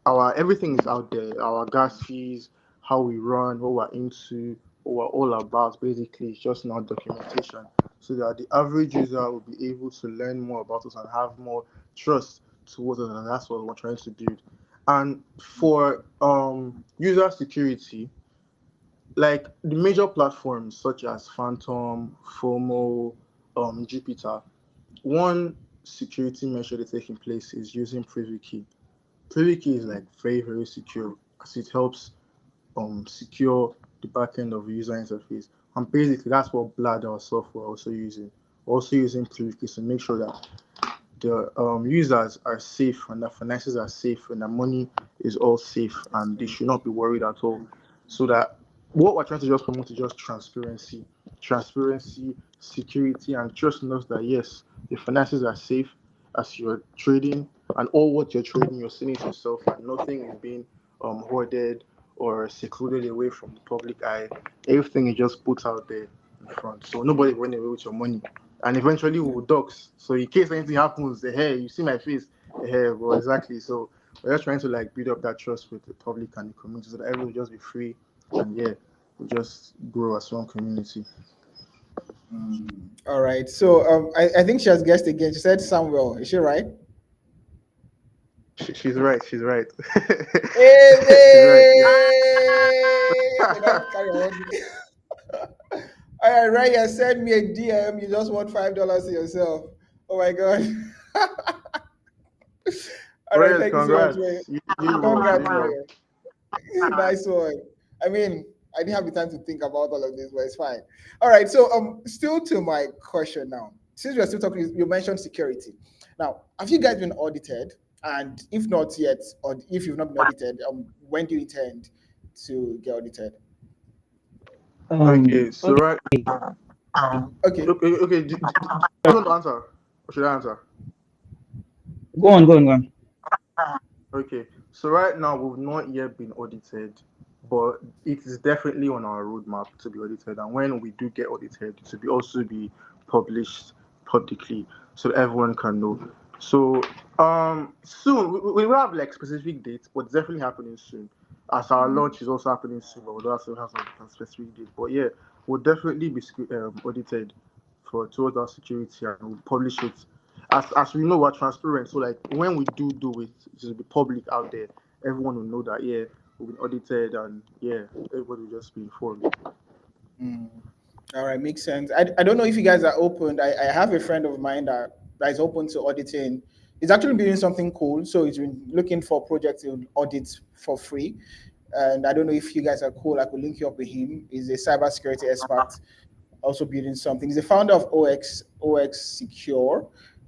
Our everything is out there. Our gas fees, how we run, what we're into, what we're all about. Basically, it's just not documentation, so that the average user will be able to learn more about us and have more trust towards us, and that's what we're trying to build. And for user security, like the major platforms such as Phantom, FOMO, Jupiter, one security measure that's taking place is using privy key. Privy key is like very very secure as it helps secure the back end of the user interface. And basically that's what Blood our software also using. Also using privy keys to make sure that the users are safe and their finances are safe and their money is all safe and they should not be worried at all. So that what we're trying to just promote is just transparency, security, and just knows that yes, your finances are safe as you're trading, and all what you're trading, you're seeing it yourself, and nothing is being hoarded or secluded away from the public eye. Everything is just put out there in front, so nobody running away with your money. And eventually we will dox. So in case anything happens, hey, you see my face, hey, well, exactly. So we're just trying to like build up that trust with the public and the community so that everyone will just be free and yeah, we just grow as one community. All right. So I think she has guessed again. She said Samuel. Is she right? She's right. She's right. Hey, She's right. Yeah. babe! You don't carry on. All right, Raya, send me a DM. You just want $5 to yourself. Oh my god. All right, Perez, thank you so much, congrats. man. You did well. You Congrats, did well. man. Nice one. I mean, I didn't have the time to think about all of this, but it's fine. All right, so still to my question now. Since we're still talking, you mentioned security. Now, have you guys been audited? And if not yet, or if you've not been audited, when do you intend to get audited? Okay, so Okay. right. Okay. Okay. Do you want to answer? Or should I answer? Go on. Okay, so right now we've not yet been audited, but it is definitely on our roadmap to be audited. And when we do get audited, to be also be published publicly so that everyone can know. So soon we will have like specific dates, but it's definitely happening soon. As our launch is also happening soon, but we don't also have some specific date. But yeah, we'll definitely be audited for towards our security and we'll publish it as we know we're transparent. So like when we do it, it will be public out there. Everyone will know that yeah, we've been audited and yeah, everybody will just be informed. Mm. All right, makes sense. I don't know if you guys are open. I have a friend of mine that is open to auditing. He's actually doing something cool. So he's been looking for projects to audit for free. And I don't know if you guys are cool. I could link you up with him. He's a cybersecurity expert, also building something. He's the founder of OX Secure.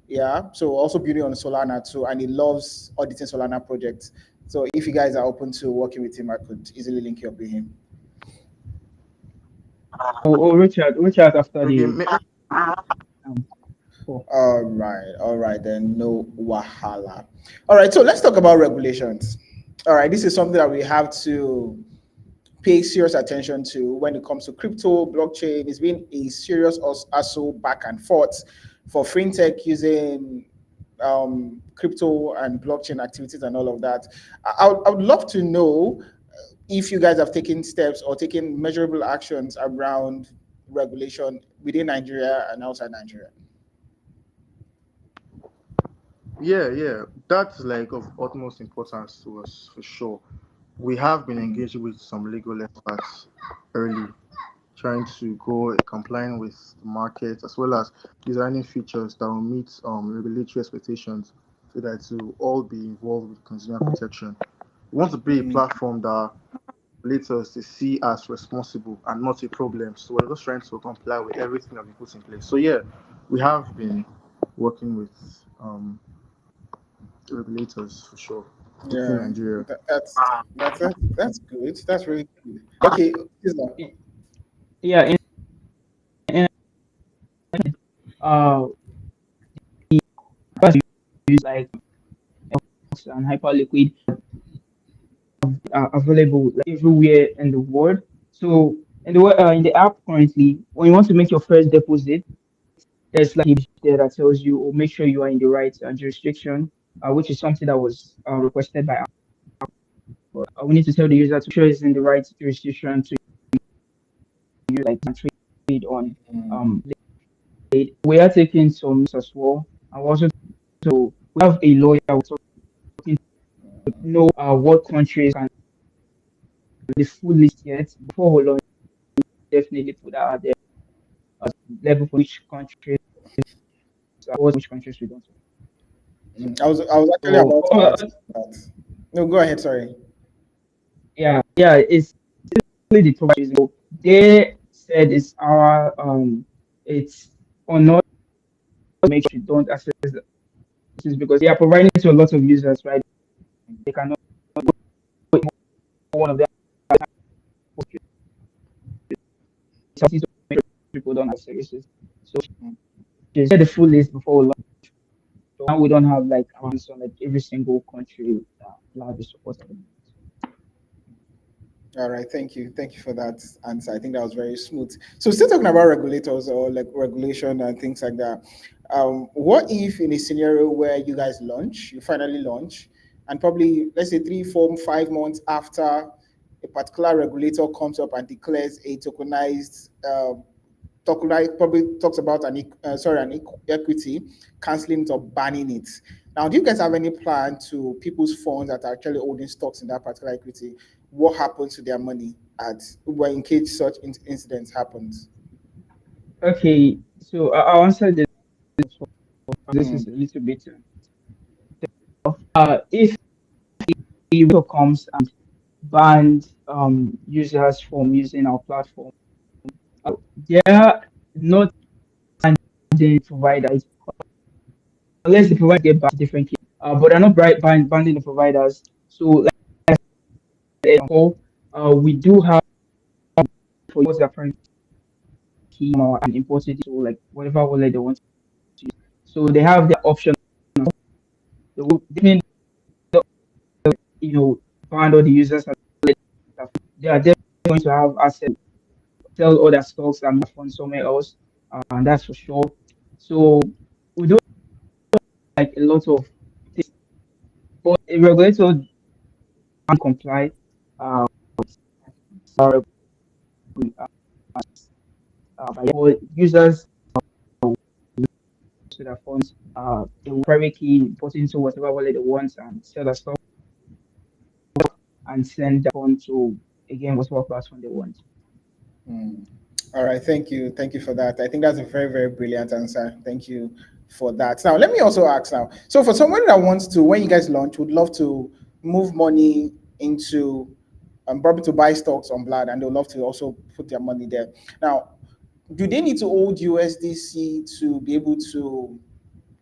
Yeah. So also building on Solana too. And he loves auditing Solana projects. So if you guys are open to working with him, I could easily link you up with him. Oh, Richard after Okay, the um, call. All right, then no wahala. All right, so let's talk about regulations. All right, this is something that we have to pay serious attention to when it comes to crypto, blockchain. It's been a serious also back and forth for fintech using crypto and blockchain activities and all of that. I would love to know if you guys have taken steps or taken measurable actions around regulation within Nigeria and outside Nigeria. yeah, that's like of utmost importance to us for sure. We have been engaging with some legal experts early, trying to go complying with the market as well as designing features that will meet regulatory expectations so that it will all be involved with consumer protection. We want to be a Mm. platform that leads us to see as responsible and not a problem. So we're just trying to comply with everything that we put in place. So yeah, we have been working with regulators for sure within Yeah, Nigeria. that's good. That's really good. Okay, Islam. Yeah, in uh, first use like and hyperliquid are available like everywhere in the world. So in the app currently, when you want to make your first deposit, there's like a there that tells you, or make sure you are in the right jurisdiction, which is something that was requested by Apple. We need to tell the user to make sure it's in the right jurisdiction to use like and trade on Mm. um. We are taking some notes as well, and we also so we have a lawyer we're talking to know what countries and the full list yet before we launch. Definitely put out there level for which countries, which countries we don't. So, I was actually so about to ask that. No, go ahead. Sorry. yeah, it's really the providers. So they said it's our it's on us to make sure you don't access this because they are providing to a lot of users, right? They cannot go one of their people don't have services. So just get the full list before we launch. So now we don't have like ones on like every single country allow the support at the moment. All right, thank you for that answer. I think that was very smooth. So, still talking about regulators or like regulation and things like that. What if in a scenario where you guys launch, you finally launch, and probably let's say 3, 4, 5 months after a particular regulator comes up and declares a tokenized probably talks about an equity, canceling it or banning it. Now, do you guys have any plan to people's funds that are actually holding stocks in that particular equity? What happens to their money at when in case such incidents happens? Okay, so I'll answer this. This is a little bit if it also comes and banned users from using our platform, they are not banning providers unless the provider get banned differently. But they're not banning the providers. So like example, we do have for users apparently key and imported it to like whatever wallet they want to use. So they have the option. They may not, ban all the users. They are definitely going to have access sell other stocks and move on somewhere else, and that's for sure. So we do like a lot of things, but a regulator can comply. Uh, sorry, but users to their phones, they will private key put into whatever wallet they want and sell the stock and send the phone to again whatever platform they want. Mm. All right, thank you for that. I think that's a very, very brilliant answer. Thank you for that. Now, let me also ask now. So, for someone that wants to, when you guys launch, would love to move money into, probably to buy stocks on Blood, and they'd love to also put their money there. Now, do they need to hold USDC to be able to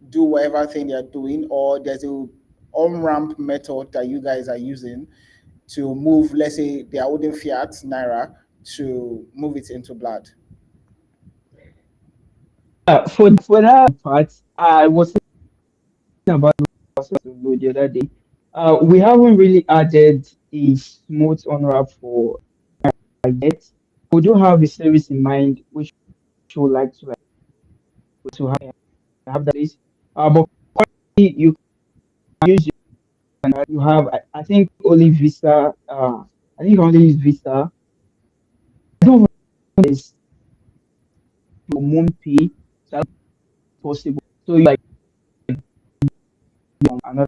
do whatever thing they're doing, or there's a on ramp method that you guys are using to move, let's say they are holding fiat naira to move it into blood? For that part, I was thinking about the other day. We haven't really added a smooth on ramp for yet. We do have a service in mind which we would like to have that is. But you can use you have I think only Visa. I think you can only use Visa. I don't know if it's your Moon Pay. So that's possible. So you like another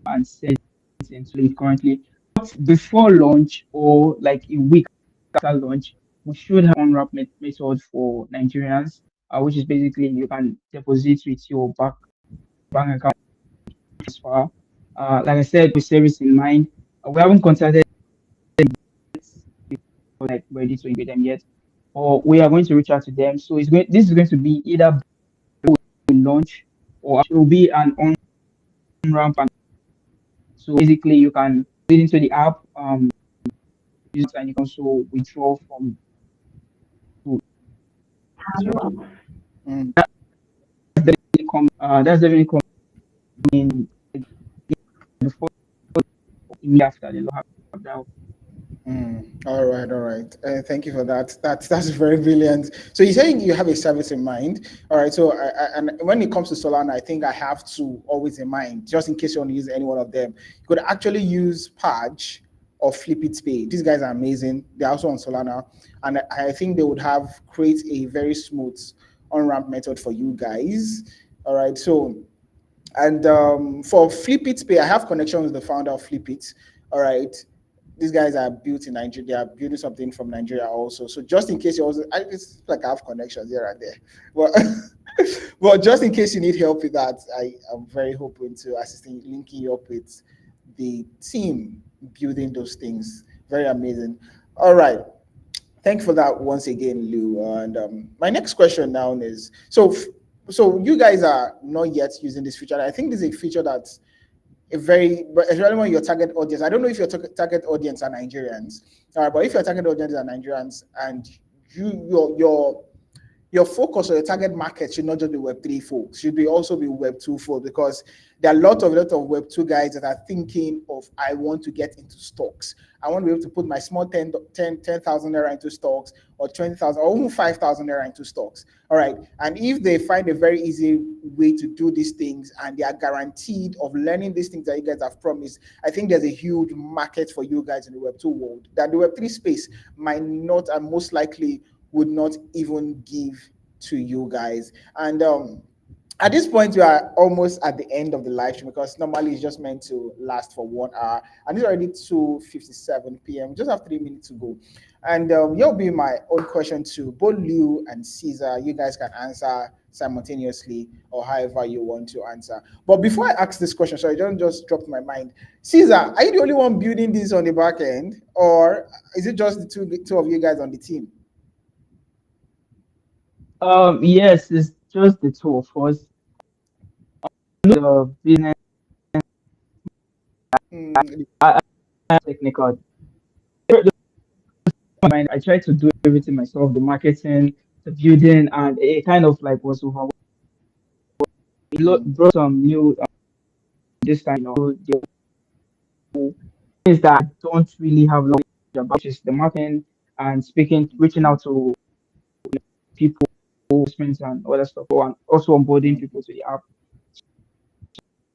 and send it into it currently. But before launch or like a week after launch, we should have on ramp method for Nigerians, which is basically you can deposit with your bank account transfer. Like I said, with service in mind, we haven't contacted like ready to engage them yet, or we are going to reach out to them. So this is going to be either launch or it will be an on ramp. And so basically, you can get into the app, use it, and you can also withdraw from as well. Mm. That's definitely coming before immediately after the launch of that. Mm. All right, all right. Thank you for that. That's very brilliant. So you're saying you have a service in mind. All right. So and when it comes to Solana, I think I have to always in mind, just in case you want to use any one of them, you could actually use Purge or Flip It Pay. These guys are amazing. They're also on Solana, and I think they would have create a very smooth on ramp method for you guys. All right. So and for Flip It Pay, I have connections with the founder of Flip It. All right. These guys are built in Nigeria. They are building something from Nigeria also. So just in case you also, it's like I have connections here and there. Well, well, just in case you need help with that, I am very open to assisting, linking you up with the team building those things. Very amazing. All right. Thank you for that once again, Lou. And my next question now is so you guys are not yet using this feature. I think this is a feature that's a very, but especially when your target audience. I don't know if your target audience are Nigerians, but if your target audience are Nigerians and your focus or your target market should not just be Web3 folks, should be also be Web2 folks, because there are a lot of Web2 guys that are thinking of, I want to get into stocks. I want to be able to put my small 10,000 naira into stocks, or 20,000 or even 5,000 naira into stocks. All right. And if they find a very easy way to do these things and they are guaranteed of learning these things that you guys have promised, I think there's a huge market for you guys in the Web2 world that the Web3 space might not, and most likely would not even give to you guys. And At this point, we are almost at the end of the live stream because normally it's just meant to last for 1 hour, and it's already 2:57 p.m. We just have 3 minutes to go, and you'll be my own question to both Liu and Caesar. You guys can answer simultaneously or however you want to answer. But before I ask this question, sorry, don't just drop my mind. Caesar, are you the only one building this on the back end, or is it just the two of you guys on the team? Yes, it's just the two of us. The business Mm, technical. I try to do everything myself, the marketing, the building, and it kind of like was overwhelming. mm, Brought some new this time, the things that I don't really have knowledge about, which is the marketing and speaking, reaching out to people, investments and other stuff, and also onboarding mm. people to the app.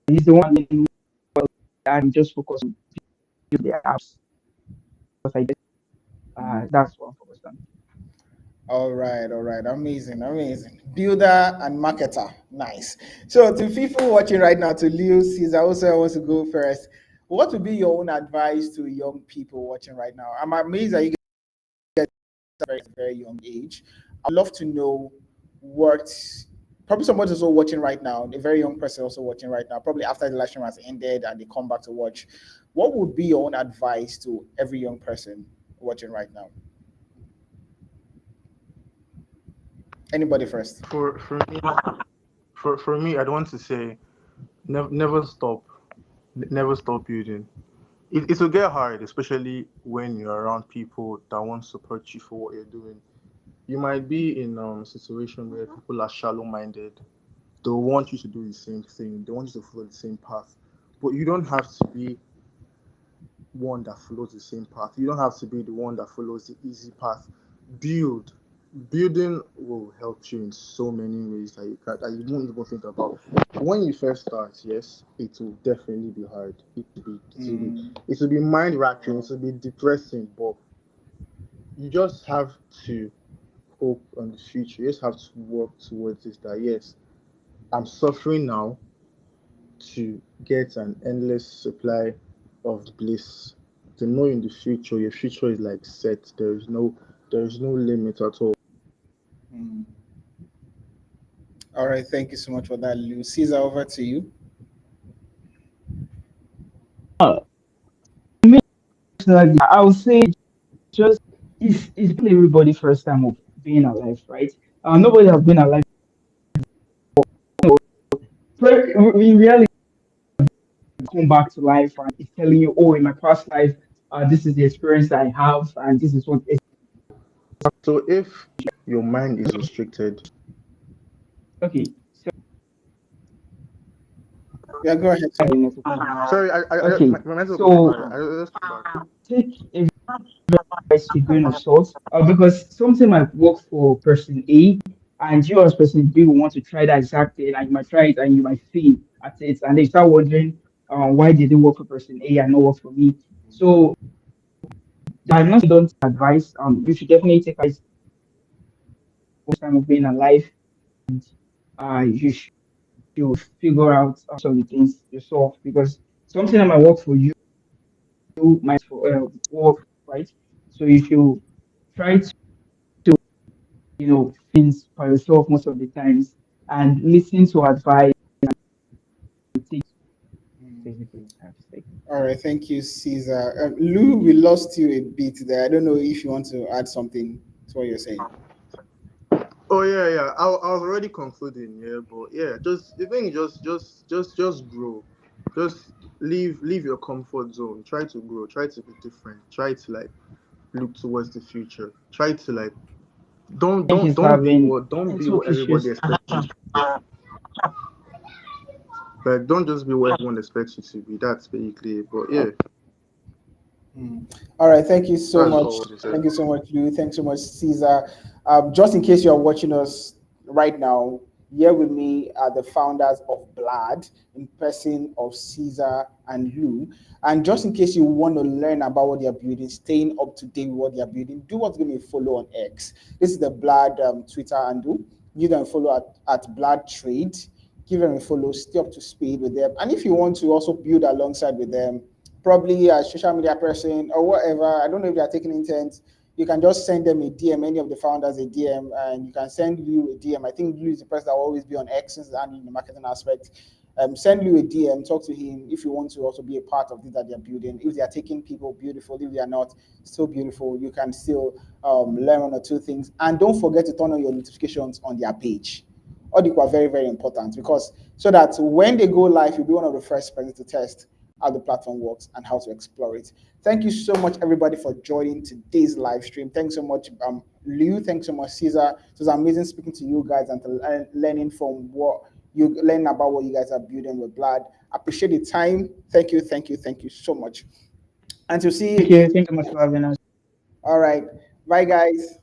He's the one that I'm just focused on the apps. Because I guess that's what I'm focused on. All right, amazing, amazing. Builder and marketer, nice. So, to people watching right now, to Leo, Caesar, also I want to go first. What would be your own advice to young people watching right now? I'm amazed that you guys are very, very young age. I'd love to know what, probably someone also watching right now, a very young person also watching right now, probably after the live stream has ended and they come back to watch. What would be your own advice to every young person watching right now? Anybody first? For me, for me, I'd want to say never stop, never stop building. It will get hard, especially when you're around people that won't support you for what you're doing. You might be in a situation where people are shallow-minded. They want you to do the same thing. They want you to follow the same path, but you don't have to be one that follows the same path. You don't have to be the one that follows the easy path. Build. Building will help you in so many ways that you won't even think about. When you first start, yes, it will definitely be hard. Mm, It will be mind racking. It will be depressing. But you just have to hope on the future. You just have to work towards this. That yes, I'm suffering now to get an endless supply of bliss. To know in the future, your future is like set. There is no limit at all. mm. All right, thank you so much for that, Lou. Caesar, over to you. Uh, Me personally, I would say just it's been everybody's first time of being alive, right? Nobody has been alive. In reality, come back to life and it's telling you, oh, in my past life, this is the experience that I have, and this is what is So if your mind is restricted, okay. So Yeah, go ahead. Sorry. sorry, okay, my mental got so quiet. I just come back. take every advice with a grain of salt, because something might work for person A, and you as person B will want to try that exact thing, and you might try it and you might fail at it, and they start wondering, why did it work for person A and not work for me? So I'm not don't advise. You should definitely take advice first time of being alive. You should figure out some of the things yourself, because something that might work for you might work, right? So you should try to, things by yourself most of the times, and listen to advice and take basically I have to say. All right, thank you, Caesar. Lou, we lost you a bit there. I don't know if you want to add something to what you're saying. Oh yeah, yeah. I was already concluding, yeah, but yeah, just the thing, just grow, just leave your comfort zone. Try to grow. Try to be different. Try to like look towards the future. Try to like don't I think don't he's don't be having what don't be what network everybody issues. expects you to be. Like don't just be what everyone expects you to be. That's basically it. But yeah, Hmm. All right, thank you so that's just much. all I said. Thank you so much, Lou. Thanks so much, Caesar. Just in case you are watching us right now, here with me are the founders of Blood, in person of Caesar and Lou. And just in case you want to learn about what they are building, staying up to date with what they are building, do what's going to follow on X. This is the Blood Twitter handle. You can follow at Blood Trade. give them a follow, stay up to speed with them. And if you want to also build alongside with them, probably a social media person or whatever, I don't know if they are taking intent, you can just send them a DM, any of the founders a DM, and you can send you a DM. I think Lou is the person that will always be on X since handling the marketing aspect. Send you a DM, talk to him if you want to also be a part of this that they're building. If they are taking people beautiful, if they are not still beautiful, you can still learn one or two things. And don't forget to turn on your notifications on their page. All the are very, very important because so that when they go live, you'll be one of the first persons to test how the platform works and how to explore it. Thank you so much, everybody, for joining today's live stream. Thanks so much, Liu. Thanks so much, Caesar. It was amazing speaking to you guys and to learning from what you learn about what you guys are building with Blood. Appreciate the time. Thank you, thank you, thank you so much. And to see you Thank you. again. Thank you so much for having us. All right. Bye, guys.